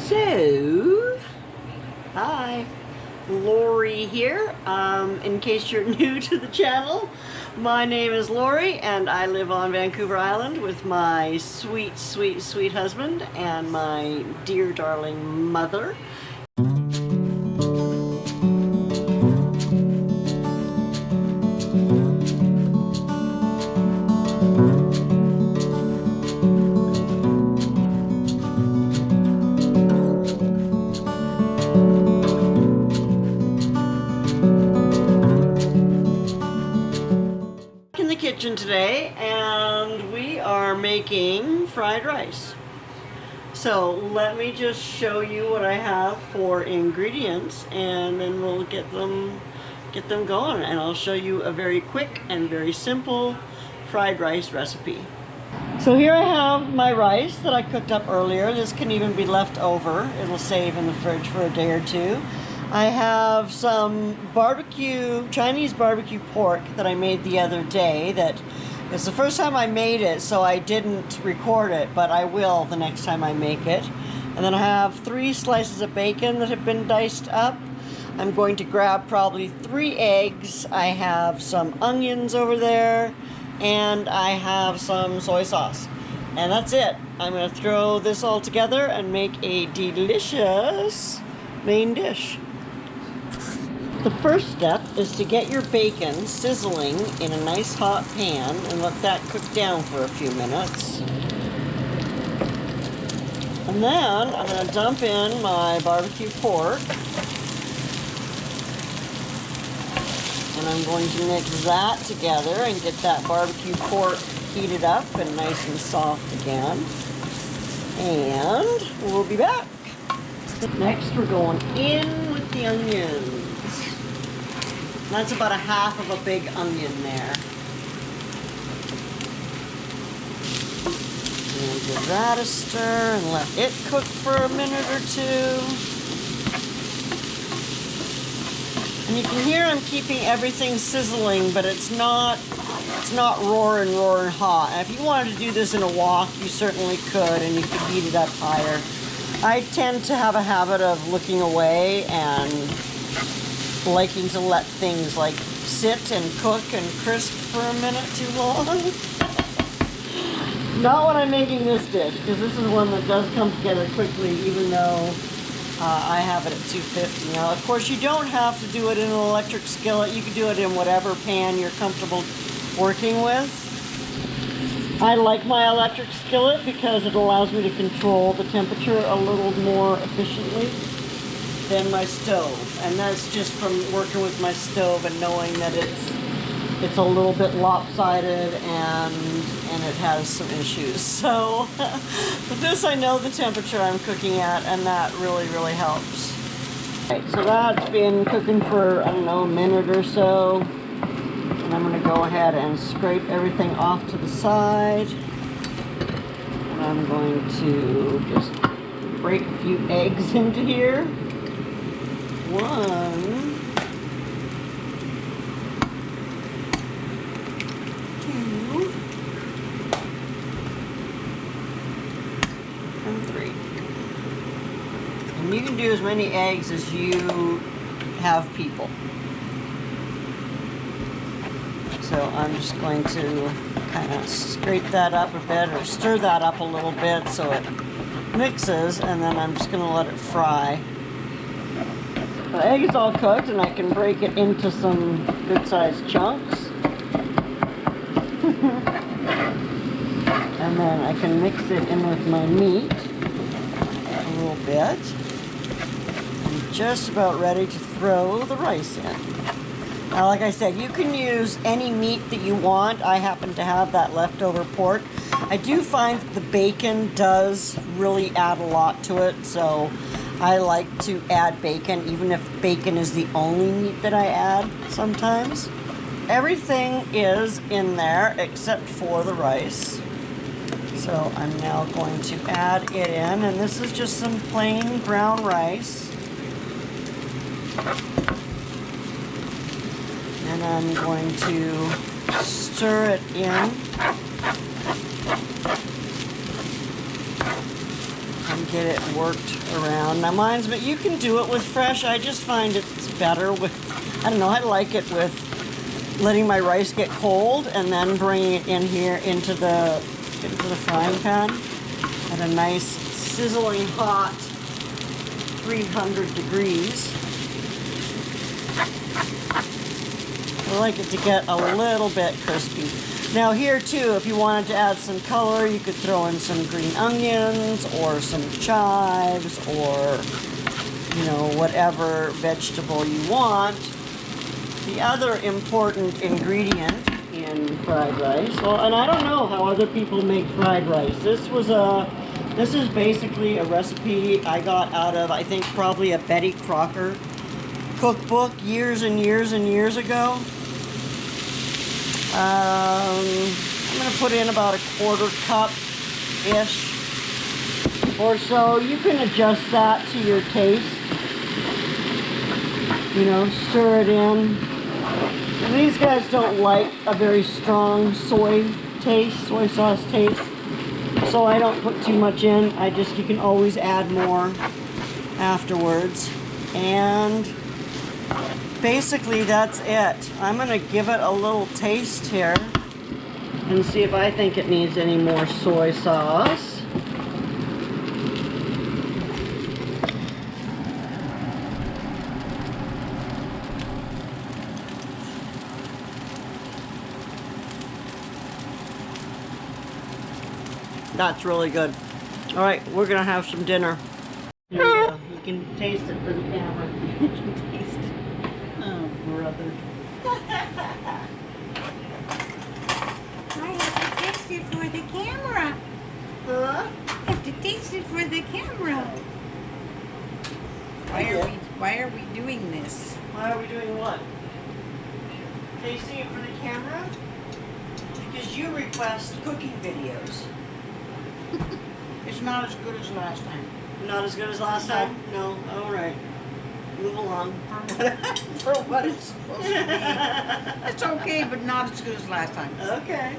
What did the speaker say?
So, hi, Lorrie here. In case you're new to the channel, my name is Lorrie and I live on Vancouver Island with my sweet, sweet, sweet husband and my dear darling mother. In the kitchen today, and we are making fried rice. So let me just show you what I have for ingredients, and then we'll get them going, and I'll show you a very quick and very simple fried rice recipe. So here I have my rice that I cooked up earlier. This can even be left over. It'll save in the fridge for a day or two. I have some Chinese barbecue pork that I made the other day. That it's the first time I made it, so I didn't record it, but I will the next time I make it. And then I have 3 slices of bacon that have been diced up. I'm going to grab probably 3 eggs. I have some onions over there, and I have some soy sauce. And that's it. I'm going to throw this all together and make a delicious main dish. The first step is to get your bacon sizzling in a nice hot pan and let that cook down for a few minutes. And then I'm going to dump in my barbecue pork. And I'm going to mix that together and get that barbecue pork heated up and nice and soft again. And we'll be back. Next we're going in with the onions. That's about 1/2 of a big onion there. And give that a stir and let it cook for a minute or two. And you can hear I'm keeping everything sizzling, but it's not roaring hot. And if you wanted to do this in a wok, you certainly could, and you could heat it up higher. I tend to have a habit of looking away and liking to let things like sit and cook and crisp for a minute too long. Not when I'm making this dish, because this is one that does come together quickly, even though I have it at 250. Now, of course, you don't have to do it in an electric skillet. You can do it in whatever pan you're comfortable working with. I like my electric skillet because it allows me to control the temperature a little more efficiently than my stove. And that's just from working with my stove and knowing that it's a little bit lopsided and it has some issues. So with this, I know the temperature I'm cooking at, and that really helps. Right, so that's been cooking for, I don't know, a minute or so. And I'm going to go ahead and scrape everything off to the side. And I'm going to just break a few eggs into here. 1, 2, and 3. And you can do as many eggs as you have people. So I'm just going to kind of scrape that up a bit, or stir that up a little bit so it mixes, and then I'm just going to let it fry. The egg is all cooked, and I can break it into some good-sized chunks. And then I can mix it in with my meat a little bit. I'm just about ready to throw the rice in. Now, like I said, you can use any meat that you want. I happen to have that leftover pork. I do find that the bacon does really add a lot to it, so I like to add bacon, even if bacon is the only meat that I add sometimes. Everything is in there except for the rice. So I'm now going to add it in, and this is just some plain brown rice. And I'm going to stir it in. get it worked around. Now mine's, but you can do it with fresh. I just find it's better with, I don't know, I like it with letting my rice get cold and then bringing it in here into the frying pan at a nice sizzling hot 300 degrees. I like it to get a little bit crispy. Now here too, if you wanted to add some color, you could throw in some green onions or some chives or, you know, whatever vegetable you want. The other important ingredient in fried rice, well, and I don't know how other people make fried rice. This is basically a recipe I got out of, I think, probably a Betty Crocker cookbook years and years and years ago. I'm going to put in about a 1/4 cup-ish or so. You can adjust that to your taste. You know, stir it in. And these guys don't like a very strong soy sauce taste. So I don't put too much in. You can always add more afterwards. And basically that's it. I'm going to give it a little taste here and see if I think it needs any more soy sauce. That's really good. All right, we're going to have some dinner. Here we go. You can taste it for the camera. You can taste it. Oh, brother. I have to taste it for the camera. Huh? I have to taste it for the camera. Why are we doing this? Why are we doing what? Tasting it for the camera? Because you request cooking videos. It's not as good as last time. Not as good as last time? No. All right. Move along. For what it's supposed to be. It's okay, but not as good as last time. Okay.